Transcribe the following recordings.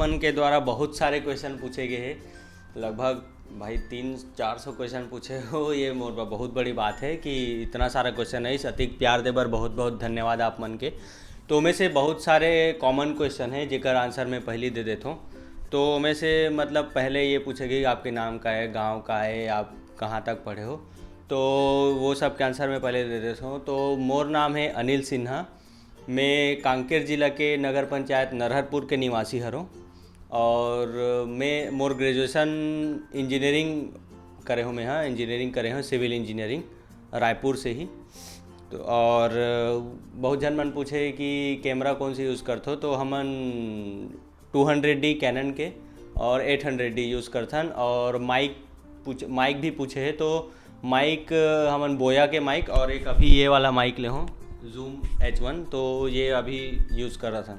मन के द्वारा बहुत सारे क्वेश्चन पूछे गए हैं। लगभग भाई 300-400 क्वेश्चन पूछे हो, ये मोर बा बहुत बड़ी बात है कि इतना सारा क्वेश्चन है। इस अतिक प्यार दे बर बहुत बहुत धन्यवाद आप मन के। तो में से बहुत सारे कॉमन क्वेश्चन है जेकर आंसर मैं पहले दे देता हूँ। तो में से मतलब पहले ये पूछेगी कि आपके नाम का है, गांव का है, आप कहाँ तक पढ़े हो। तो वो सब के आंसर मैं पहले दे देता हूँ। तो मोर नाम है अनिल सिन्हा। मैं कांकेर जिला के नगर पंचायत नरहरपुर के निवासी हूँ। और मैं मोर ग्रेजुएशन इंजीनियरिंग करे हूँ। मैं हाँ इंजीनियरिंग करे हूँ, सिविल इंजीनियरिंग रायपुर से ही। तो और बहुत जन मन पूछे कि कैमरा कौन सी यूज़ करते हो, तो हमन 200D कैनन के और 800D यूज़ करथन। और माइक भी पूछे है, तो माइक हमन बोया के माइक और एक अभी ये वाला माइक ले हूँ जूम H1, तो ये अभी यूज़ कर रहा था।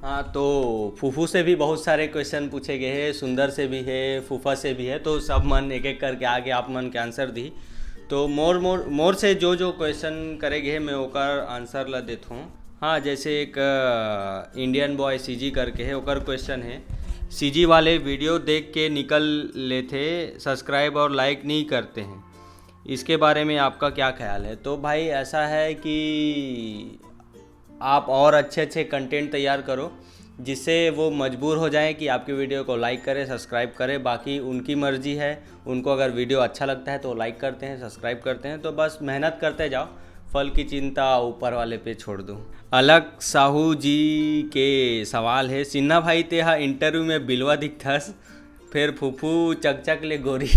हाँ, तो फूफू से भी बहुत सारे क्वेश्चन पूछे गए हैं, सुंदर से भी है, फूफा से भी है। तो सब मन एक एक करके आगे आप मन के आंसर दी। तो मोर से जो जो क्वेश्चन करे गए मैं ओकर आंसर ला देता हूँ। हाँ, जैसे एक इंडियन बॉय सीजी करके है, ओकर क्वेश्चन है, सीजी वाले वीडियो देख के निकल लेते, सब्सक्राइब और लाइक नहीं करते हैं, इसके बारे में आपका क्या ख्याल है। तो भाई ऐसा है कि आप और अच्छे अच्छे कंटेंट तैयार करो जिससे वो मजबूर हो जाएं कि आपकी वीडियो को लाइक करें, सब्सक्राइब करें। बाकी उनकी मर्ज़ी है, उनको अगर वीडियो अच्छा लगता है तो लाइक करते हैं, सब्सक्राइब करते हैं। तो बस मेहनत करते जाओ, फल की चिंता ऊपर वाले पे छोड़ दो। अलग साहू जी के सवाल है, सिन्हा भाई तेहा इंटरव्यू में बिलवा दिखथस, फिर फूफू चकचक ले गोरी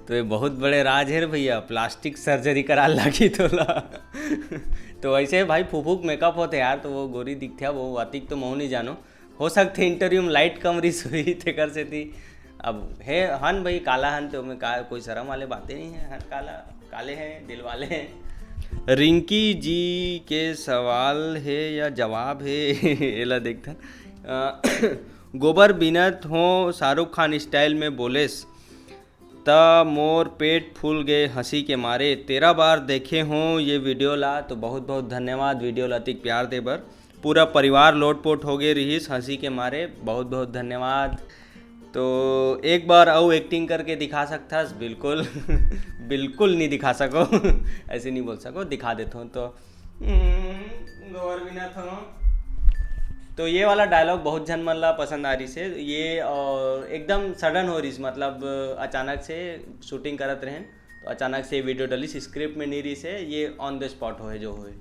तो ये बहुत बड़े राज है रे भैया, प्लास्टिक सर्जरी करा लगी तोला तो ऐसे भाई फूफूक मेकअप होते यार, तो वो गोरी दिखते वो अतिक तो मऊ नहीं जानो। हो सकते इंटरव्यू में लाइट कम रिस हुई थे कर से थी। अब है हन भाई काला हन, तो में का कोई शर्म वाले बातें नहीं है, हन काला काले हैं, दिल वाले हैं। रिंकी जी के सवाल है या जवाब है एला देखता गोबर बिनत हो शाहरुख खान स्टाइल में बोलेस त मोर पेट फूल गए हंसी के मारे, 13 बार देखे हों ये वीडियो ला। तो बहुत बहुत धन्यवाद वीडियो ला अतिक प्यार दे बर। पूरा परिवार लोटपोट हो गए रहीस हंसी के मारे, बहुत बहुत धन्यवाद। तो एक बार और एक्टिंग करके दिखा सकता बिल्कुल बिल्कुल नहीं दिखा सको ऐसे नहीं बोल सको, दिखा देता हूँ। तो गोबर बिना था, तो ये वाला डायलॉग बहुत जन मन ला पसंद आ रही से ये, और एकदम सडन हो रही, मतलब अचानक से शूटिंग करत रहें तो अचानक से वीडियो डली, स्क्रिप्ट में नहीं रही से, ये ऑन द स्पॉट होए जो होए।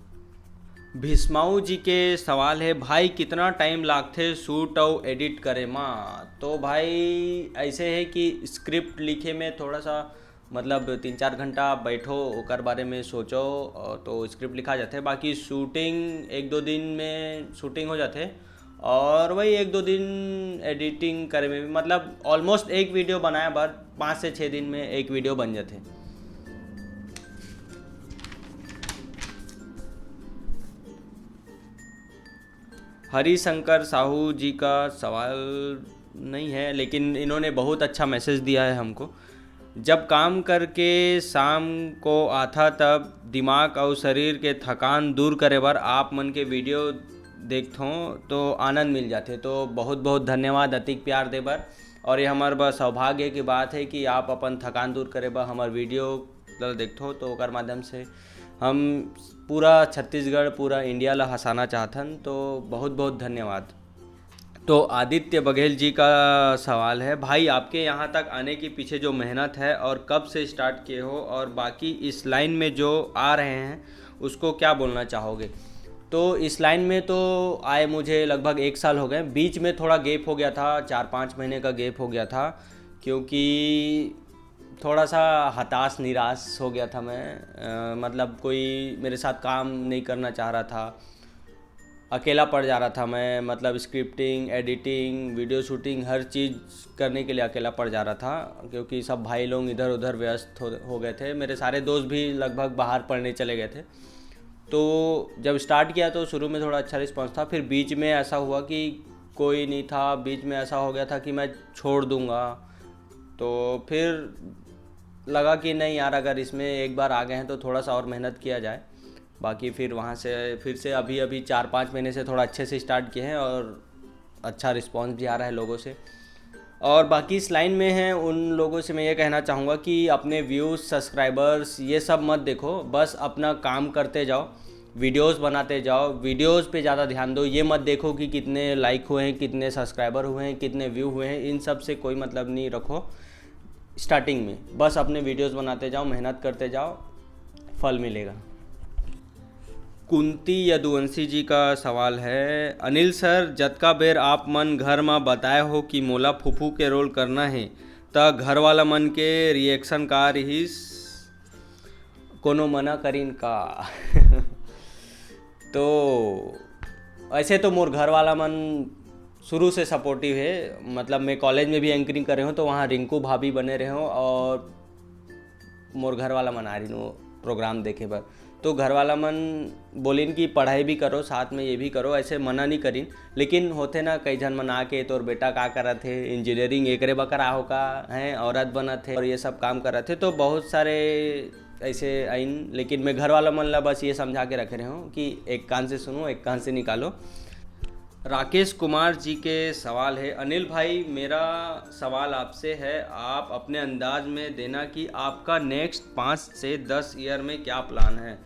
भीष्माऊ जी के सवाल है, भाई कितना टाइम लागथे शूट और एडिट करे माँ। तो भाई ऐसे है कि स्क्रिप्ट लिखे में थोड़ा सा मतलब 3-4 घंटा बैठो ओकर बारे में सोचो तो स्क्रिप्ट लिखा जाते है। बाकी शूटिंग 1-2 दिन में शूटिंग हो जाते है, और वही 1-2 दिन एडिटिंग करे में भी, मतलब ऑलमोस्ट एक वीडियो बनाया बाद 5 से 6 दिन में एक वीडियो बन जाते हैं। हरिशंकर साहू जी का सवाल नहीं है, लेकिन इन्होंने बहुत अच्छा मैसेज दिया है हमको। जब काम करके शाम को आता तब दिमाग और शरीर के थकान दूर करे बर आप मन के वीडियो देखते हो तो आनंद मिल जाते। तो बहुत बहुत धन्यवाद अतिक प्यार दे बर। और ये हमारे बस सौभाग्य की बात है कि आप अपन थकान दूर करे बर हमारे वीडियो देखते हो, तो ओकर माध्यम से हम पूरा छत्तीसगढ़ पूरा इंडिया ला हंसाना चाहतन। तो बहुत बहुत धन्यवाद। तो आदित्य बघेल जी का सवाल है, भाई आपके यहाँ तक आने के पीछे जो मेहनत है और कब से स्टार्ट किए हो, और बाकी इस लाइन में जो आ रहे हैं उसको क्या बोलना चाहोगे। तो इस लाइन में तो आए मुझे लगभग 1 साल हो गए, बीच में थोड़ा गैप हो गया था, 4-5 महीने का गैप हो गया था, क्योंकि थोड़ा सा हताश निराश हो गया था मैं। मतलब कोई मेरे साथ काम नहीं करना चाह रहा था, अकेला पड़ जा रहा था मैं, मतलब स्क्रिप्टिंग, एडिटिंग, वीडियो शूटिंग हर चीज़ करने के लिए अकेला पड़ जा रहा था, क्योंकि सब भाई लोग इधर उधर व्यस्त हो गए थे। मेरे सारे दोस्त भी लगभग बाहर पढ़ने चले गए थे। तो जब स्टार्ट किया तो शुरू में थोड़ा अच्छा रिस्पांस था, फिर बीच में ऐसा हुआ कि कोई नहीं था, बीच में ऐसा हो गया था कि मैं छोड़ दूँगा। तो फिर लगा कि नहीं यार, अगर इसमें एक बार आ गए हैं तो थोड़ा सा और मेहनत किया जाए। बाकी फिर वहाँ से फिर से अभी 4-5 महीने से थोड़ा अच्छे से स्टार्ट किए हैं, और अच्छा रिस्पांस भी आ रहा है लोगों से। और बाकी इस लाइन में हैं उन लोगों से मैं ये कहना चाहूँगा कि अपने व्यूज़, सब्सक्राइबर्स ये सब मत देखो, बस अपना काम करते जाओ, वीडियोस बनाते जाओ, वीडियोस पे ज़्यादा ध्यान दो। ये मत देखो कि कितने लाइक हुए हैं, कितने सब्सक्राइबर हुए हैं, कितने व्यू हुए हैं, इन सब से कोई मतलब नहीं रखो स्टार्टिंग में। बस अपने वीडियोस बनाते जाओ, मेहनत करते जाओ, फल मिलेगा। कुंती यदुवंशी जी का सवाल है, अनिल सर, जतका बेर आप मन घर में बताए हो कि मोला फूफू के रोल करना है, त घर वाला मन के रिएक्शन का रहिस, कोनो मना करीन का? तो ऐसे तो मोर घर वाला मन शुरू से सपोर्टिव है। मतलब मैं कॉलेज में भी एंकरिंग कर रहे हूँ तो वहाँ रिंकू भाभी बने रहे हो और मोर घर वाला मन आ रही नो प्रोग्राम देखे बर। तो घर वाला मन बोलिन कि पढ़ाई भी करो साथ में ये भी करो, ऐसे मना नहीं करीन। लेकिन होते ना कई जन मन आके तोर बेटा का करा थे, इंजीनियरिंग एकरे बकर आहो का हैं, औरत बना थे और ये सब काम करा थे। तो बहुत सारे ऐसे आइन, लेकिन मैं घर वाला मन ला बस ये समझा के रख रहे हूँ कि एक कान से सुनो एक कान से निकालो। राकेश कुमार जी के सवाल है, अनिल भाई मेरा सवाल आपसे है, आप अपने अंदाज में देना कि आपका नेक्स्ट 5 से 10 ईयर में क्या प्लान है।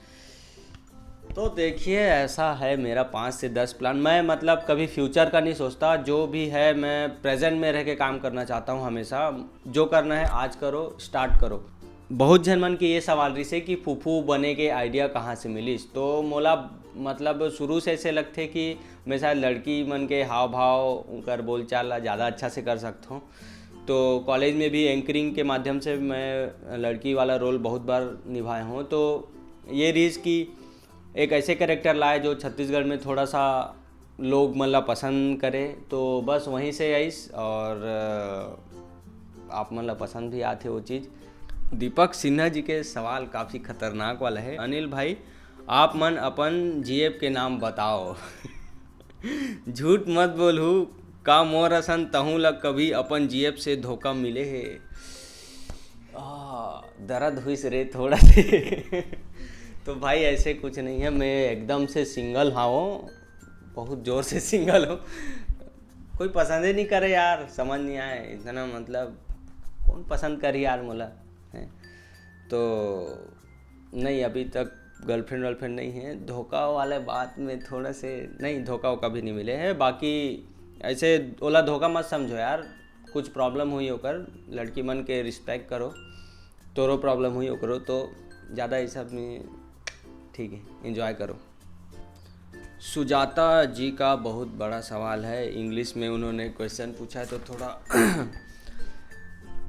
तो देखिए ऐसा है मेरा 5 से 10 प्लान। मैं मतलब कभी फ्यूचर का नहीं सोचता, जो भी है मैं प्रेजेंट में रह के काम करना चाहता हूँ हमेशा। जो करना है आज करो, स्टार्ट करो। बहुत जन मन के ये सवाल रही से कि फूफू बने के आइडिया कहाँ से मिलिस। तो मोला मतलब शुरू से ऐसे लगते कि मैं शायद लड़की मन के हाव भाव उनकर बोलचाल ज़्यादा अच्छा से कर सकता हूँ। तो कॉलेज में भी एंकरिंग के माध्यम से मैं लड़की वाला रोल बहुत बार निभाया हूँ। तो ये रीज़ कि एक ऐसे कैरेक्टर लाए जो छत्तीसगढ़ में थोड़ा सा लोग मतलब पसंद करे, तो बस वहीं से आइस और आप मतलब पसंद भी आते वो चीज़। दीपक सिन्हा जी के सवाल काफ़ी खतरनाक वाला है, अनिल भाई आप मन अपन जीएफ के नाम बताओ। झूठ मत बोलू, का मोर असन तहूँ लग कभी अपन जीएफ से धोखा मिले है? दर्द हुई रे थोड़ा से। तो भाई ऐसे कुछ नहीं है, मैं एकदम से सिंगल हूँ, बहुत ज़ोर से सिंगल हूँ। कोई पसंद ही नहीं करे यार, समझ नहीं आए इतना, मतलब कौन पसंद करे यार मोला है। तो नहीं, अभी तक गर्लफ्रेंड वर्लफ्रेंड नहीं है। धोखा वाले बात में थोड़ा से नहीं, धोखा वो कभी नहीं मिले हैं। बाकी ऐसे ओला धोखा मत समझो यार, कुछ प्रॉब्लम हुई होकर लड़की मन के रिस्पेक्ट करो, तोरो प्रॉब्लम हुई हो करो, तो ज़्यादा ये सब में ठीक है, एंजॉय करो। सुजाता जी का बहुत बड़ा सवाल है, इंग्लिश में उन्होंने क्वेश्चन पूछा है तो थोड़ा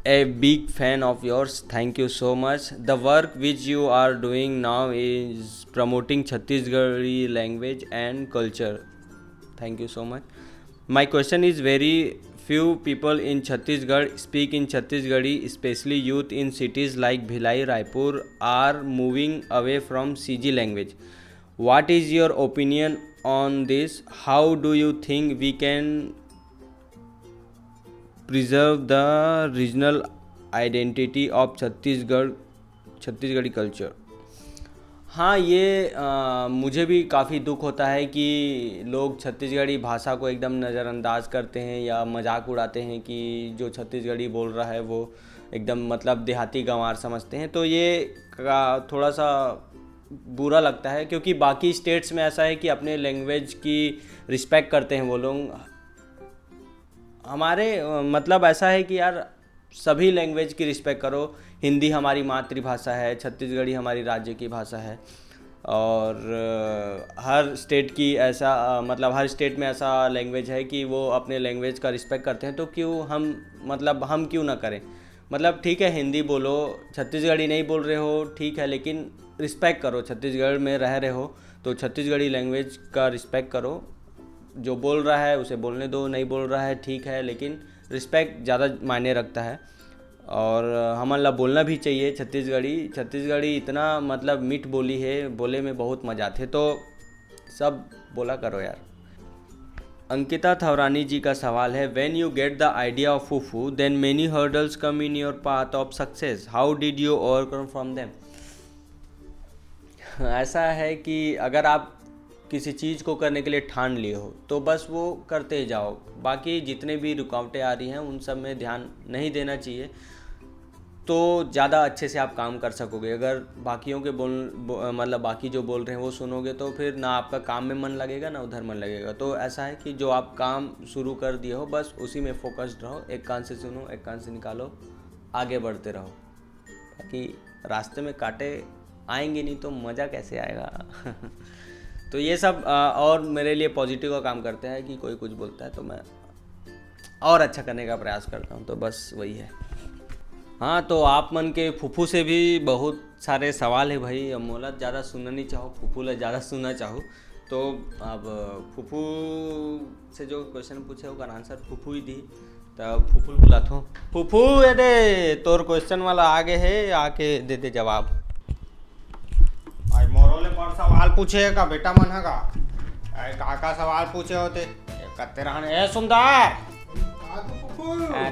A big fan of yours. Thank you so much. The work which you are doing now is promoting Chhattisgarhi language and culture. Thank you so much. My question is, very few people in Chhattisgarh speak in Chhattisgarhi, especially youth in cities like Bhilai, Raipur are moving away from CG language. What is your opinion on this? How do you think we can preserve the regional identity of Chhattisgarhi culture? हाँ, ये मुझे भी काफ़ी दुख होता है कि लोग छत्तीसगढ़ी भाषा को एकदम नज़रअंदाज करते हैं या मजाक उड़ाते हैं कि जो छत्तीसगढ़ी बोल रहा है वो एकदम मतलब देहाती गंवार समझते हैं। तो ये थोड़ा सा बुरा लगता है, क्योंकि बाकी स्टेट्स में ऐसा है कि अपने लैंग्वेज की रिस्पेक्ट करते हैं वो लोग। हमारे मतलब ऐसा है कि यार सभी लैंग्वेज की रिस्पेक्ट करो। हिंदी हमारी मातृभाषा है, छत्तीसगढ़ी हमारी राज्य की भाषा है, और हर स्टेट की ऐसा मतलब हर स्टेट में ऐसा लैंग्वेज है कि वो अपने लैंग्वेज का रिस्पेक्ट करते हैं। तो क्यों हम क्यों ना करें? मतलब ठीक है हिंदी बोलो, छत्तीसगढ़ी नहीं बोल रहे हो ठीक है, लेकिन रिस्पेक्ट करो। छत्तीसगढ़ में रह रहे हो तो छत्तीसगढ़ी लैंग्वेज का रिस्पेक्ट करो। जो बोल रहा है उसे बोलने दो, नहीं बोल रहा है ठीक है, लेकिन रिस्पेक्ट ज़्यादा मायने रखता है और हमारा बोलना भी चाहिए। छत्तीसगढ़ी इतना मतलब मीठ बोली है, बोले में बहुत मजा आते, तो सब बोला करो यार। अंकिता थवरानी जी का सवाल है, when you get the idea of फूफू then many hurdles come in your path of success, how did you overcome from them? ऐसा है कि अगर आप किसी चीज़ को करने के लिए ठान लिए हो तो बस वो करते ही जाओ। बाकी जितने भी रुकावटें आ रही हैं उन सब में ध्यान नहीं देना चाहिए, तो ज़्यादा अच्छे से आप काम कर सकोगे। अगर बाकियों के मतलब बाकी जो बोल रहे हैं वो सुनोगे तो फिर ना आपका काम में मन लगेगा ना उधर मन लगेगा। तो ऐसा है कि जो आप काम शुरू कर दिए हो बस उसी में फोकस्ड रहो, एक कान से सुनो एक कान से निकालो, आगे बढ़ते रहो। ताकि रास्ते में कांटे आएंगे नहीं तो मज़ा कैसे आएगा। तो ये सब और मेरे लिए पॉजिटिव का काम करते हैं कि कोई कुछ बोलता है तो मैं और अच्छा करने का प्रयास करता हूँ, तो बस वही है। हाँ, तो आप मन के फूफू से भी बहुत सारे सवाल है भाई। अब मोला ज़्यादा सुनना नहीं चाहो, फूफू ला ज़्यादा सुनना चाहो, तो अब फूफू से जो क्वेश्चन पूछे उसका आंसर फूफू ही दी। तो फूफू बुलाता हूँ, फूफू ये दे तोर क्वेश्चन वाला आगे है, आके दे दे जवाब। आई मोरोले पर सवाल पूछे का बेटा मन है का का सवाल पूछे होते कत्ते रहने। ए सुंदर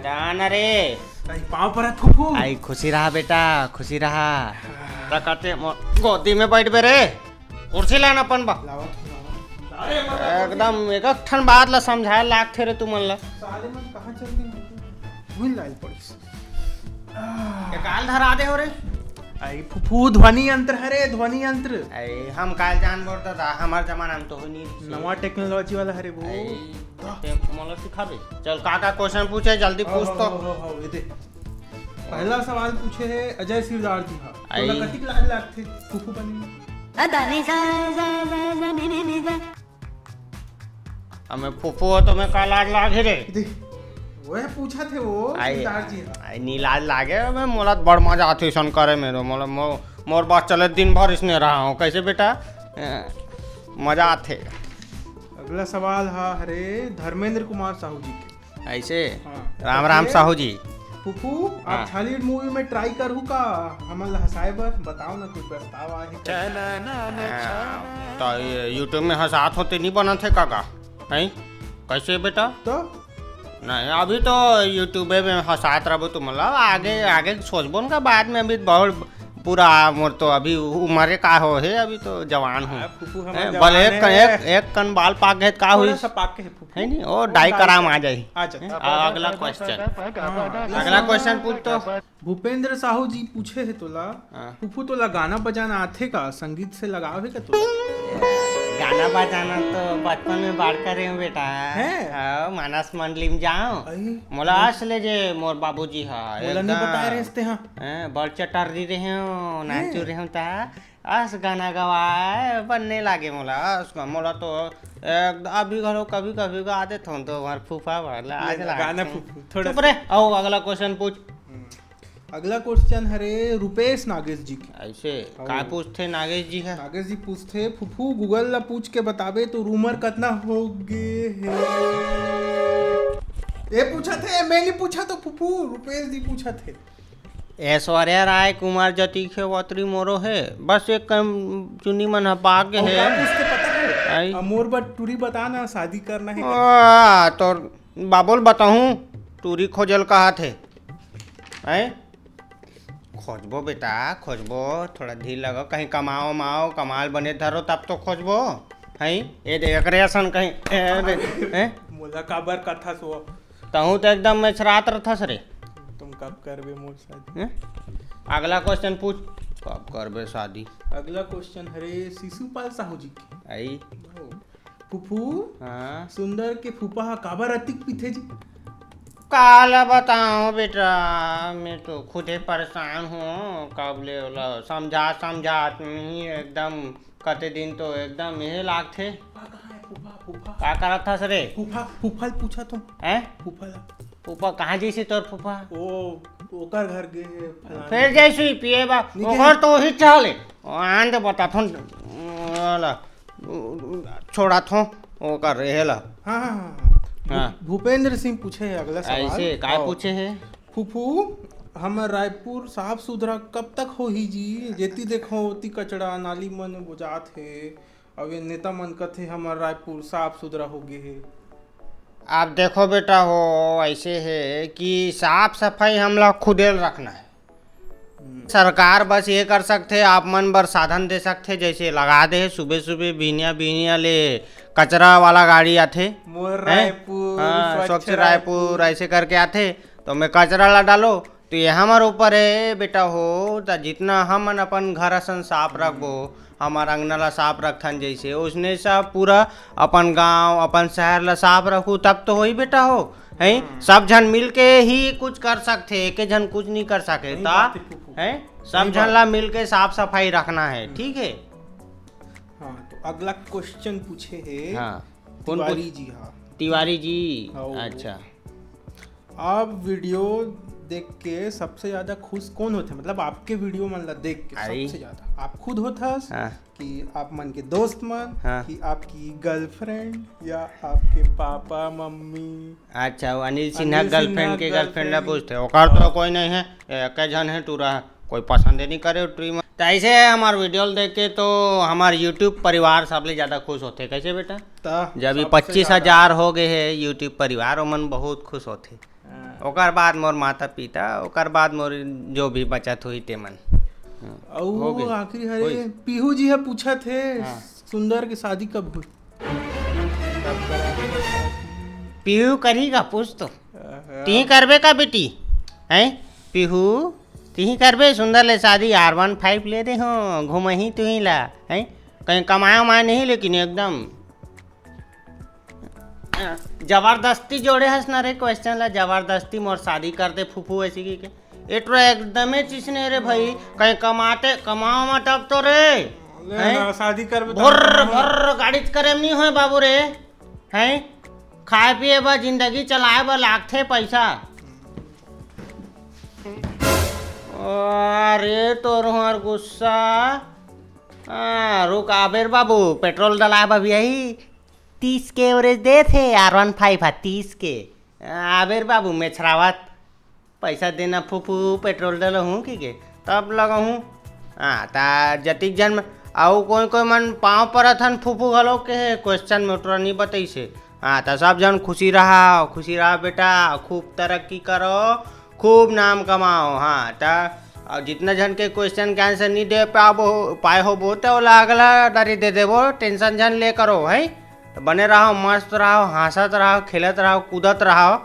जान रे पाँव पर फूफू। आई खुशी रहा बेटा, खुशी रहा। कहते गोदी में बैठ बे रे, कुर्सी लाना अपन बा एकदम एक ठन बात ला समझाए लाग थे रे तुमन ला। साले मन कहां चल गई भूल लाइल पड़िस के काल धरा दे हो रे। आई फूफू ध्वनि यंत्र है रे, ध्वनि यंत्र। आई हम काल जान बोलता था, हमार जमाना में तो हो नहीं नवा टेक्नोलॉजी वाला है रे वो। मोला सिखाबे चल का क्वेश्चन पूछे जल्दी पूछ तो। ये दे पहला सवाल पूछे है अजय सिरदार जी। हां तो कतिक लाख लाख थे फूफू बनी अदानी सा हमें फूफू हो तो मैं का लाज लागे रे। वो है पूछा थे वो सिरदार जी। आई नी लाज लागे, मैं मोला बड़ मजा आती सन करे मेरो। मोला मोर बात चले दिन भर इसने रहा हूँ कैसे बेटा मजा आते। अगला सवाल है धर्मेंद्र कुमार साहू जी के। ऐसे हाँ। राम राम साहू जी। फूफू आप हॉलीवुड मूवी में ट्राई करू का हमन हंसाए बर बताओ ना, कुछ बताओ है तो यूट्यूब में हंसात होते नहीं बना थे काका हैं कैसे बेटा। तो नहीं अभी तो यूट्यूब में हंसात रहो तुम मतलब आगे आगे सोचबो न का बाद में। अभी बहुत पूरा मोर तो अभी उम्र का हो है, अभी तो जवान हूँ। बल एक कन बाल पाक गए का हुई है नहीं और डाई कराम आ जाए। अगला क्वेश्चन पूछ तो। भूपेंद्र साहू जी पूछे है तोला फूफू तोला गाना बजाना आथे का, संगीत से लगाव है का तोला? गाना बजाना तो बचपन में बाढ़ करे हूँ बेटा है। मानस मंडली में जाओ मोला असले जे मोर बाबूजी है नहीं बताए रहते हैं बड़ चटर रहे हो नाचू रहे हो ता अस गाना गवाए बनने लागे मोला। उसका मोला तो अभी घरों कभी कभी गा देता हूँ तो हमारे फूफा वाला आज गाना फूफू थोड़ा आओ अगला क्वेश्चन पूछ। अगला क्वेश्चन है रुपेश नागेश जी की। ऐसे का पूछते नागेश जी है? नागेश जी पूछते फूफू गूगल ला पूछ के बताबे तो रूमर कितना हो गए है। ये पूछा थे मैं नहीं पूछा तो फूफू रुपेश जी पूछा थे। ऐश्वर्या राय कुमार जती के वत्री मोरो है बस एक चुनी मन हपा के है। पूछते पता है मोर बट टूरी बताना शादी करना है तो बाबुल बताऊं टूरी खोजल कहा थे हैं खोजबो बेटा खोजबो थोड़ा धीर लगो कहीं कमाओ माओ कमाल बने धरो तब तो खोजबो हैं ये देख रहे सन कहीं हैं मोला काबर कथा सो तहूँ तो एकदम मैं रात रथस रे। तुम कब करबे मोर शादी? अगला क्वेश्चन पूछ कब करबे शादी। अगला क्वेश्चन है शिशुपाल साहू जी की। आई फूफू हाँ सुंदर के फूफा काबर अतिक पीथे जी? काला बताओ बेटा मैं तो खुद ही परेशान हूँ काबले समझात नहीं एकदम कते दिन तो एकदम यही लाग थे। का करा था सरे फूफा पूछा तुम हैं फूफा कहाँ जैसे तोर फूफा ओकर घर गए फिर जैसे पिए बा ओकर तो ही चले आंद बता थो छोड़ा थो ओकर रहेला। हाँ भूपेंद्र सिंह पूछे है अगला सवाल। ऐसे काय पूछे है फूफू हम रायपुर साफ सुथरा कब तक हो ही जी? जेती देखो ओती कचड़ा नाली मन बुझात है अब ये नेता मन कथे हमार रायपुर साफ सुथरा हो गए है। आप देखो बेटा हो ऐसे है कि साफ सफाई हम लोग खुद रखना है सरकार बस ये कर सकते आप मन बर साधन दे सकते, जैसे लगा दे सुबह सुबह बीनिया बीनिया ले कचरा वाला गाड़ी आथे, मोर हैं? रायपुर हाँ, स्वच्छ रायपुर ऐसे करके आथे, तो मैं कचरा ला डालो तो ये हमारे ऊपर है बेटा हो। तो जितना हम अपन घर असन साफ रखबो, हमार अंगना ला साफ रखथन जैसे उसने सब पूरा अपन गांव अपन शहर ला साफ रखू तब तो होई बेटा हो, हैं? सब जन मिल के ही कुछ कर सकते, एक जन कुछ नहीं कर सके ता, हैं? सब जन ला मिल के साफ सफाई रखना है, ठीक है। हाँ तो अगला क्वेश्चन पूछे है हाँ कौन तिवारी जी। हाँ तिवारी जी, हाँ। अच्छा आप वीडियो देख के सबसे ज्यादा खुश कौन होते, मतलब आपके वीडियो मन ला देख के अरे। सबसे ज्यादा आप खुद होथस हाँ। कि आप मन के दोस्त मन, हाँ। कि आपकी गर्लफ्रेंड या आपके पापा मम्मी? अच्छा वो अनिल सिन्हा अनिल गर्लफ्रेंड सिन्हा के गर्लफ्रेंड ला girlfriend। पूछते, ओकर तो कोई नहीं है, एक जन है टूरा, कोई पसंद नहीं करे ट्री में। तो ऐसे हमार वीडियो देख के तो हमार यूट्यूब परिवार सबले ज्यादा खुश होते, कैसे बेटा? जब ये 25,000 हो गए है यूट्यूब परिवार, ओमन बहुत खुश होते। ओकर बाद मोर माता पिता, ओकर बाद मोर जो भी बचत हुई ते मन। हो गए। और आखिरी हरे पीहू जी है पूछा थे हाँ। सुंदर की शादी कब हुई? पीहू करी का पूछ तो ती करबे का बेटी, हैं पीहू ती करबे सुंदर ले शादी, R15 ले दे हो घूम ही तू ही ला, हैं कहीं कमाया उमाया नहीं, लेकिन एकदम जबरदस्ती जोड़े हस ना रे क्वेश्चन ला, जबरदस्ती मोर शादी कर दे फूफू ऐसी की के एटरो एकदमे चीज नहीं रे भाई, कहीं कमाते कमाओ मत अब तो रे, हैं? शादी कर भर भर गाड़ी करे नहीं हो बाबू रे, हैं खाए पिए बा जिंदगी चलाए बा लागथे पैसा। अरे तोर गुस्सा, रुक आबेर बाबू पेट्रोल डलाए बा भी यही 30 के एवरेज दे थे, R15 है 30 के। आबेर बाबू मेछरावत पैसा देना फूफू पेट्रोल डल हूँ कि तब लगा हूँ। हाँ ता जतिक जन आउ कोई कोई मन पाँव परत हन फूफू घलो के क्वेश्चन में उतरा नहीं बतैसे। हाँ तो सब जन खुशी रहा बेटा, खूब तरक्की करो, खूब नाम कमाओ। हाँ तो जितना जन के क्वेश्चन के आंसर नहीं दे पाए हो वो तो अगला डारी दे देवो, टेंशन जन ले करो है। तो बने रहो, मस्त रहो, हंसत रहो, खेलत रहो, कूदत रहो,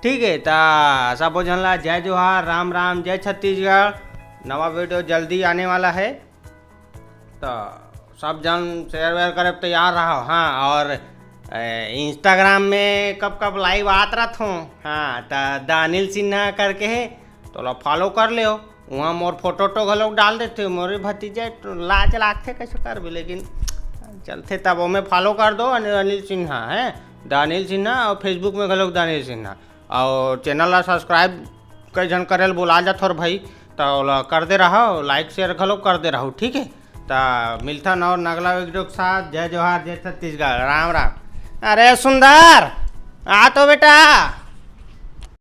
ठीक है। तो सब जन ला जय जोहार, राम राम, जय छत्तीसगढ़। नवा वीडियो जल्दी आने वाला है, तो सब जन शेयर वेयर करे तैयार रहो। हाँ और इंस्टाग्राम में कब कब लाइव आत रहत हूँ। हाँ तो द अनिल सिन्हा करके है, तो लो फॉलो कर ले, वहाँ मोर फोटो तो घलो डाल देते, मोरे भतीजे लाज लागते कैसे कर भी, लेकिन चलते तब वो में फॉलो कर दो अनिल सिन्हा है, द अनिल सिन्हा, और फेसबुक में घलो द अनिल सिन्हा, और चैनल ला सब्सक्राइब कई जन करे बोला जात और भाई, तो कर दे रहो, लाइक शेयर घलो कर दे रहो, ठीक है। तो मिलता न और नगला वीडियो के साथ। जय जोहार, जय छत्तीसगढ़, राम राम। अरे सुंदर आ तो बेटा।